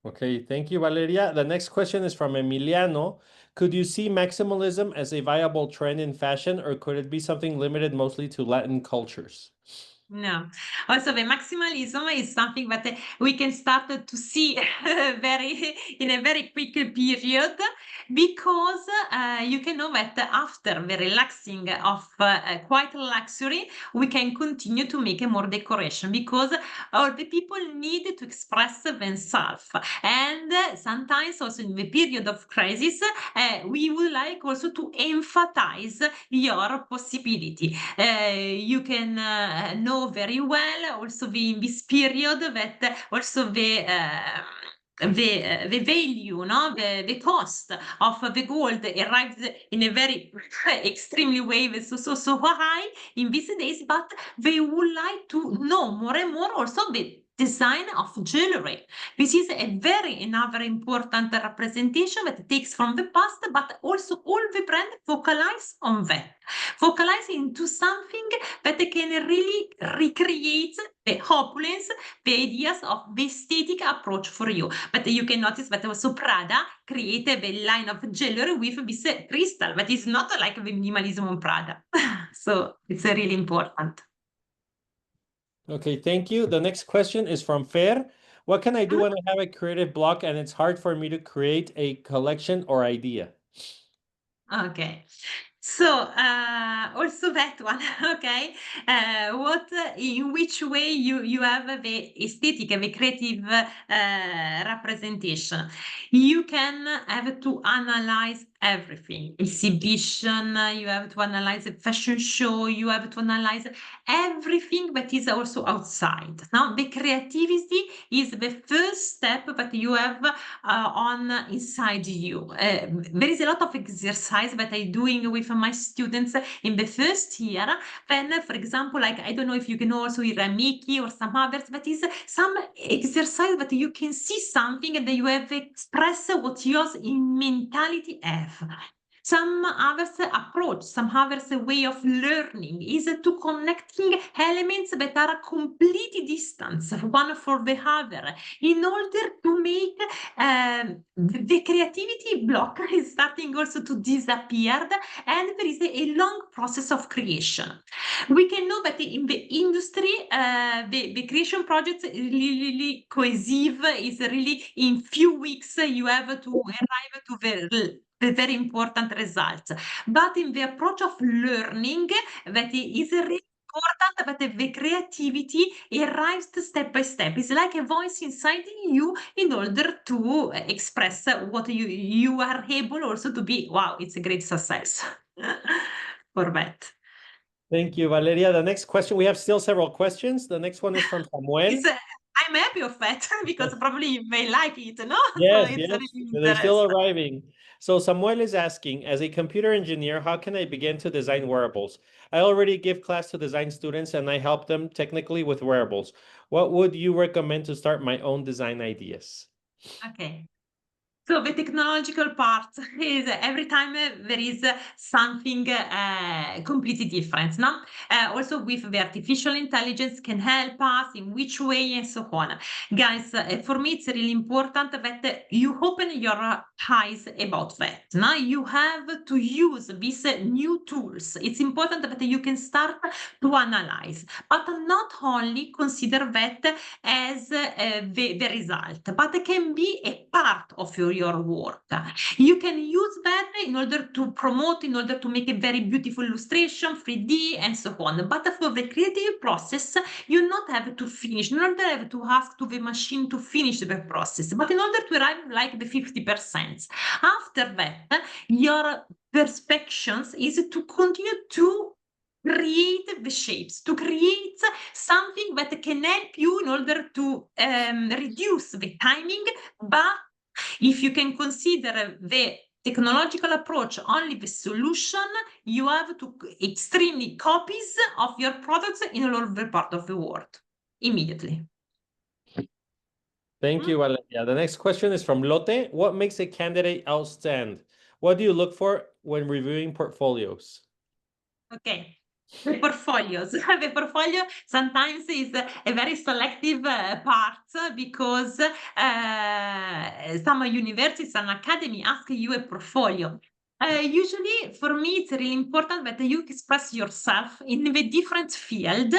Okay, thank you, Valeria. The next question is from Emiliano. Could you see maximalism as a viable trend in fashion, or could it be something limited mostly to Latin cultures? No. Also, the maximalism is something that we can start to see in a very quick period because you can know that after the relaxing of quite luxury, we can continue to make a more decoration because all the people need to express themselves. And sometimes also in the period of crisis, we would like also to emphasize your possibility. You can know very well also in this period that also the value, no, the cost of the gold arrives in a very extremely way, so high in these days. But they would like to know more and more also the design of jewelry. This is a very another important representation that takes from the past, but also all the brand focalize on that, focalize into something that they can really recreate the opulence, the ideas of the aesthetic approach for you. But you can notice that also Prada created a line of jewelry with this crystal, but it's not like the minimalism on Prada. So it's really important. Okay, thank you. The next question is from Fer. What can I do when I have a creative block and it's hard for me to create a collection or idea? Okay. So also that one, okay. In which way you have the aesthetic and the creative representation? You can have to analyze everything. Exhibition, you have to analyze a fashion show, you have to analyze everything that is also outside. Now, the creativity is the first step that you have on inside you. There is a lot of exercise that I'm doing with my students in the first year. Then, for example, like I don't know if you can also hear Miki or some others, but is some exercise that you can see something and then you have express what yours in mentality have. Some others approach, some others way of learning is to connecting elements that are completely distant one for the other in order to make the creativity block is starting also to disappear and there is a long process of creation. We can know that in the industry, the creation project is really cohesive, is really in few weeks you have to arrive to the very important results. But in the approach of learning, that is really important but the creativity arrives step by step. It's like a voice inside you in order to express what you are able also to be. Wow, it's a great success for that. Thank you, Valeria. The next question, we have still several questions. The next one is from Samuel. I'm happy of that because probably you may like it, no? Yes, So it's yes, really they're still interesting. arriving. So Samuel is asking, as a computer engineer, how can I begin to design wearables? I already give class to design students and I help them technically with wearables. What would you recommend to start my own design ideas? Okay. So the technological part is every time there is something completely different, no? Also with the artificial intelligence can help us in which way and so on. Guys, for me it's really important that you open your eyes about that. No? You have to use these new tools. It's important that you can start to analyze, but not only consider that as the result, but it can be a part of your work. You can use that in order to promote, in order to make a very beautiful illustration, 3D, and so on. But for the creative process, you not have to finish, you not have to ask to the machine to finish the process, but in order to arrive like the 50%. After that, your perspectives is to continue to create the shapes, to create something that can help you in order to reduce the timing. But if you can consider the technological approach only the solution, you have to extremely copies of your products in all over part of the world immediately. Thank you, Valeria. The next question is from Lotte. What makes a candidate outstand? What do you look for when reviewing portfolios? Okay. The portfolios. The portfolio sometimes is a very selective part because some universities and academy ask you a portfolio. Usually, for me, it's really important that you express yourself in the different field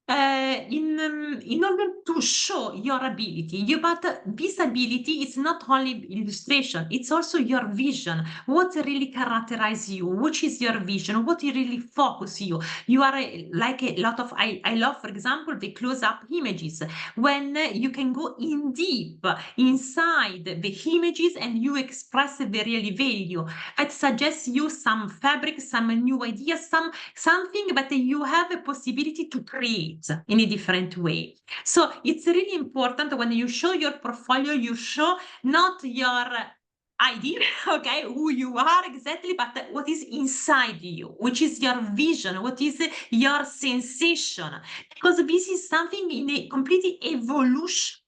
in order to show your ability. But this ability is not only illustration; it's also your vision. What really characterizes you? Which is your vision? What really focus you? You are like a lot of I love, for example, the close-up images when you can go in deep inside the images and you express the really value. It suggests you some fabric, some new ideas, something that you have a possibility to create in a different way. So it's really important when you show your portfolio, you show not your idea, okay, who you are exactly, but what is inside you, which is your vision, what is your sensation, because this is something in a complete evolution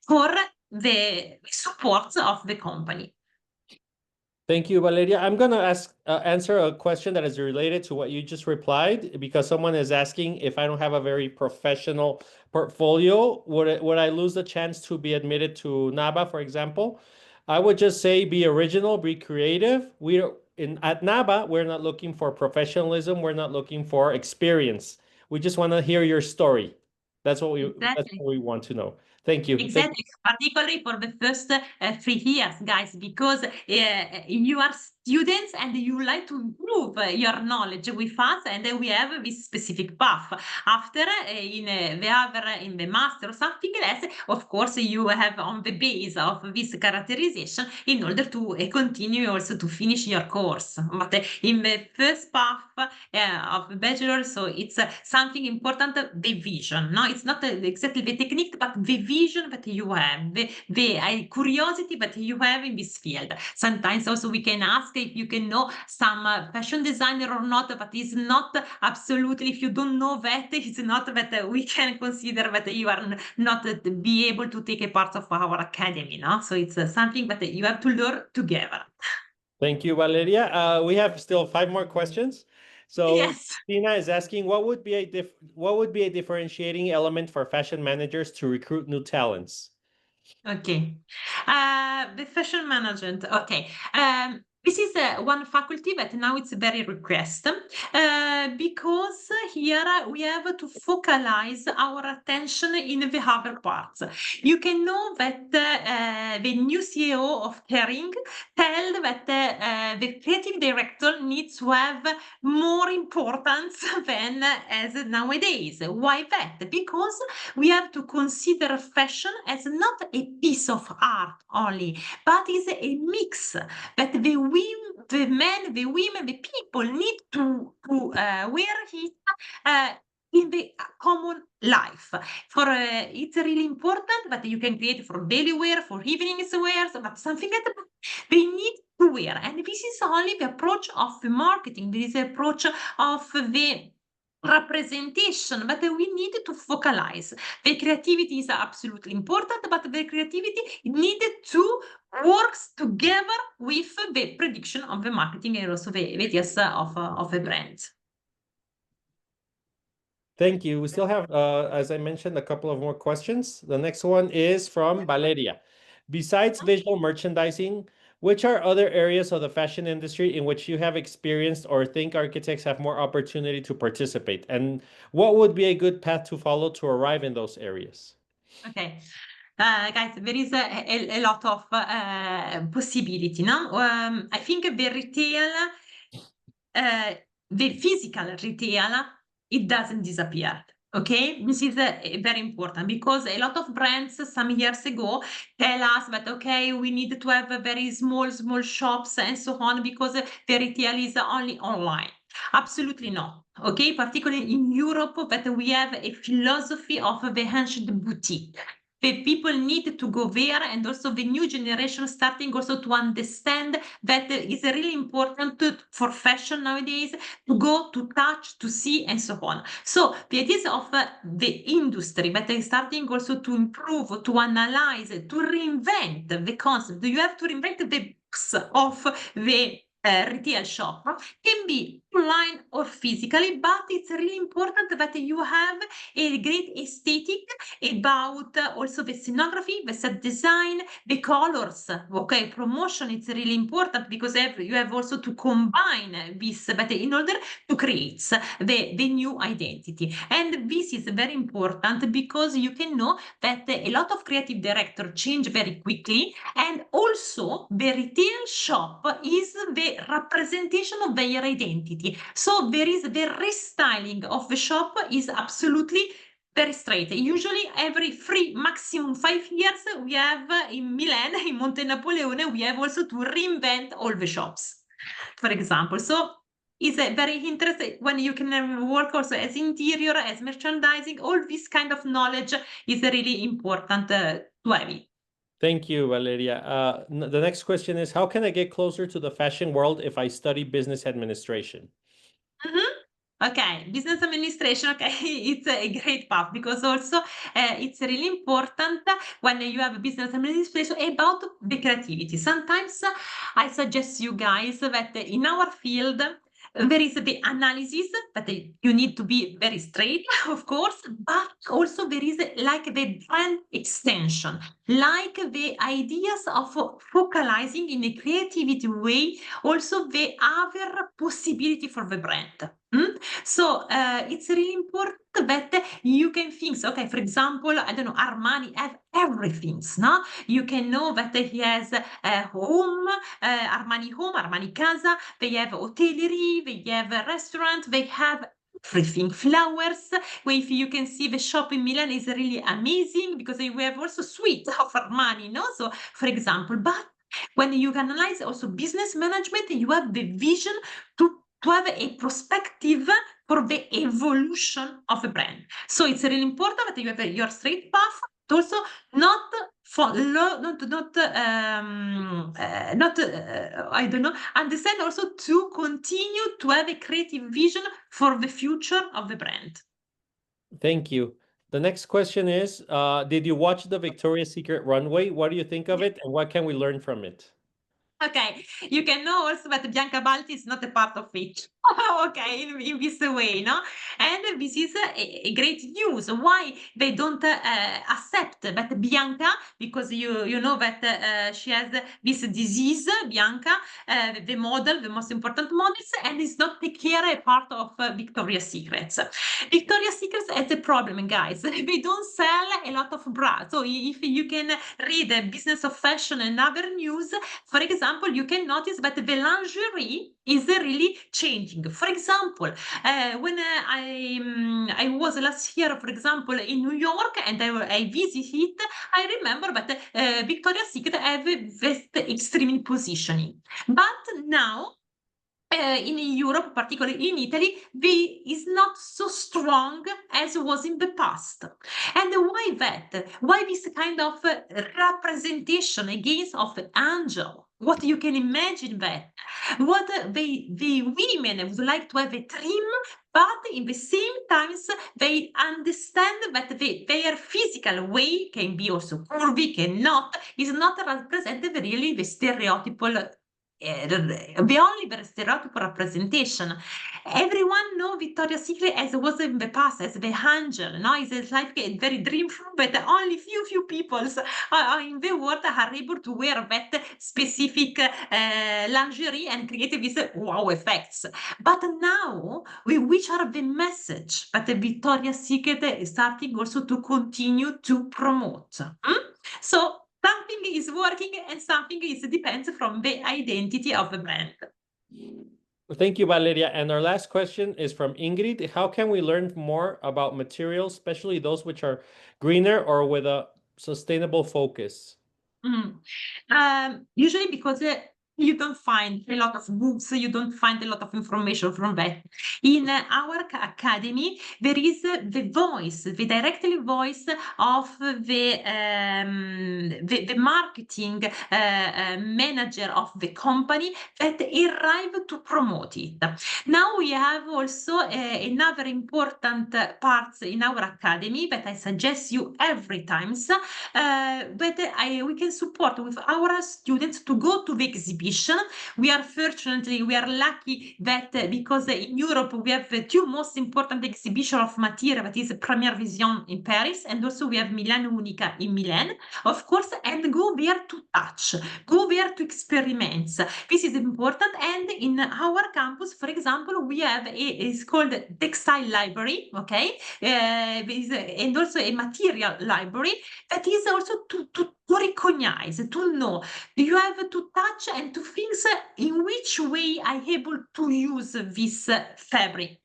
for the support of the company. Thank you, Valeria. I'm going to answer a question that is related to what you just replied, because someone is asking if I don't have a very professional portfolio, would I lose the chance to be admitted to NABA, for example? I would just say be original, be creative. At NABA, we're not looking for professionalism. We're not looking for experience. We just want to hear your story. That's what we want to know. Thank you. Exactly, particularly for the first 3 years, guys, because you are students and you like to improve your knowledge with us, and we have this specific path. After in the master or something else, of course, you have on the base of this characterization in order to continue also to finish your course. But in the first path of the bachelor, so it's something important, the vision. No, it's not exactly the technique, but the vision that you have, the curiosity that you have in this field. Sometimes also we can ask if you can know some fashion designer or not, but it's not absolutely, if you don't know that, it's not that we can consider that you are not be able to take a part of our academy, no? So it's something that you have to learn together. Thank you, Valeria. We have still 5 more questions. So yes. Tina is asking, what would be a differentiating element for fashion managers to recruit new talents? Okay. The fashion management. Okay. This is one faculty that now it's very requested because here we have to focalize our attention in the other parts. You can know that the new CEO of Kering tell that the creative director needs to have more importance than as nowadays. Why that? Because we have to consider fashion as not a piece of art only, but is a mix that the men, the women, the people need to wear it in the common life. For it's really important that you can create for daily wear, for evening wear, but something that they need to wear. And this is only the approach of the marketing. This is the approach of the representation, but we need to focalize. The creativity is absolutely important, but the creativity needed to works together with the prediction of the marketing and also the ideas of the brand. Thank you. We still have, as I mentioned, a couple of more questions. The next one is from Valeria. Besides visual merchandising, which are other areas of the fashion industry in which you have experienced or think architects have more opportunity to participate? And what would be a good path to follow to arrive in those areas? Okay. Guys, there is a lot of possibility, no? I think the retail, the physical retail, it doesn't disappear. Okay, this is very important because a lot of brands some years ago tell us that okay, we need to have a very small shops and so on because the retail is only online. Absolutely not. Okay, particularly in Europe, that we have a philosophy of the ancient boutique. The people need to go there, and also the new generation starting also to understand that it's really important for fashion nowadays to go, to touch, to see, and so on. So the ideas of the industry that is starting also to improve, to analyze, to reinvent the concept. You have to reinvent the books of the retail shop can be online or physically, but it's really important that you have a great aesthetic about also the scenography, the set design, the colors. Okay, promotion it's really important because you have also to combine this, but in order to create the new identity. And this is very important because you can know that a lot of creative directors change very quickly, and also the retail shop is the representation of their identity. So there is the restyling of the shop is absolutely very straight. Usually every 3, maximum 5 years, we have in Milan, in Monte Napoleone, we have also to reinvent all the shops, for example. So it's very interesting when you can work also as interior, as merchandising, all this kind of knowledge is really important to have it. Thank you, Valeria. The next question is, how can I get closer to the fashion world if I study business administration? Okay, business administration, okay, it's a great path because also it's really important when you have a business administration about the creativity. Sometimes I suggest you guys that in our field, there is the analysis that you need to be very straight, of course, but also there is like the brand extension, like the ideas of focalizing in a creativity way, also the other possibility for the brand. So it's really important that you can think, okay, for example, I don't know, Armani have everything, no? You can know that he has a home, Armani home, Armani casa, they have hotellerie, they have a restaurant, they have everything, flowers. If you can see the shop in Milan is really amazing because we have also suite of Armani, no? So for example, but when you analyze also business management, you have the vision to have a perspective for the evolution of a brand. So it's really important that you have your straight path, but also not I don't know, understand also to continue to have a creative vision for the future of the brand. Thank you. The next question is, did you watch the Victoria's Secret runway? What do you think of it, and what can we learn from it? Okay, you can know also that Bianca Balti is not a part of it. Okay, in this way, no? And this is a great news. Why they don't accept that Bianca, because you know that she has this disease, Bianca, the model, the most important models, and is not take care a part of Victoria's Secrets. Victoria's Secrets has a problem, guys. They don't sell a lot of bras. So if you can read the business of fashion and other news, for example, you can notice that the lingerie is really changing. For example, when I was last year, for example, in New York, and I visited, I remember that Victoria's Secret have this extreme positioning. But now, in Europe, particularly in Italy, is not so strong as was in the past. And why that? Why this kind of representation against of angel? What you can imagine that? What the women would like to have a trim, but in the same times they understand that their physical way can be also curvy, cannot, is not represented really the stereotypical the only the stereotypical representation. Everyone know Victoria's Secret as it was in the past, as the angel, no? It's like a very dreamful, but only few people in the world are able to wear that specific lingerie and create these wow effects. But now, which are the message that the Victoria's Secret is starting also to continue to promote? So something is working and something is depends from the identity of the brand. Thank you, Valeria. And our last question is from Ingrid. How can we learn more about materials, especially those which are greener or with a sustainable focus? Usually because you don't find a lot of books, you don't find a lot of information from that. In our academy, there is the voice, the directly voice of the marketing manager of the company that arrive to promote it. Now we have also another important part in our academy that I suggest you every time, we can support with our students to go to the exhibition. We are lucky that because in Europe we have the two most important exhibition of material, that is Première Vision in Paris, and also we have Milan Unica in Milan, of course, and go there to touch, go there to experiment. This is important. And in our campus, for example, we have it's called textile library, okay, and also a material library that is also to recognize, to know. You have to touch and to think in which way I able to use this fabric.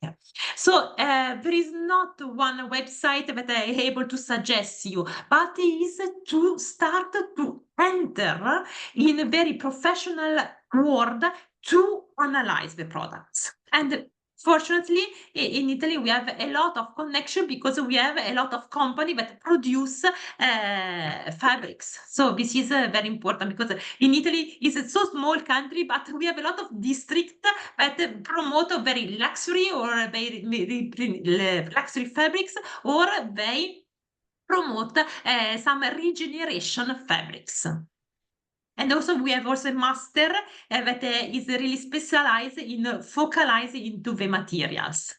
So there is not one website that I able to suggest you, but is to start to enter in a very professional world to analyze the products. And fortunately, in Italy, we have a lot of connection because we have a lot of company that produce fabrics. So this is very important because in Italy it's a so small country, but we have a lot of districts that promote very luxury or very luxury fabrics, or they promote some regeneration fabrics. And also we have also a master that is really specialized in focalizing into the materials.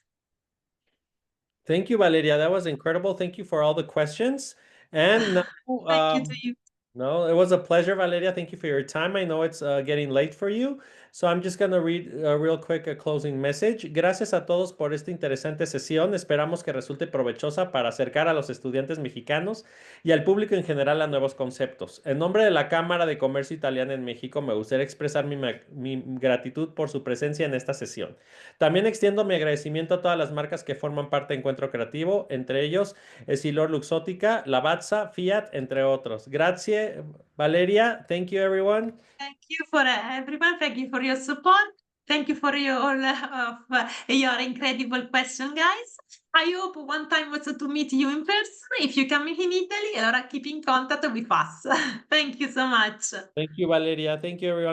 Thank you, Valeria. That was incredible. Thank you for all the questions. And now, Thank you to you. no, it was a pleasure, Valeria. Thank you for your time. I know it's getting late for you. So I'm just going to read real quick a closing message. Gracias a todos por esta interesante sesión. Esperamos que resulte provechosa para acercar a los estudiantes mexicanos y al público en general a nuevos conceptos. En nombre de la Cámara de Comercio Italiana en México, me gustaría expresar mi gratitud por su presencia en esta sesión. También extiendo mi agradecimiento a todas las marcas que forman parte de Encuentro Creativo, entre ellos Essilor Luxótica, Lavazza, Fiat, entre otros. Gracias, Valeria. Thank you, everyone. Thank you for everyone. Thank you for your support. Thank you for your your incredible question, guys. I hope one time also to meet you in person. If you come in Italy, allora keep in contact with us. Thank you so much. Thank you, Valeria. Thank you, everyone.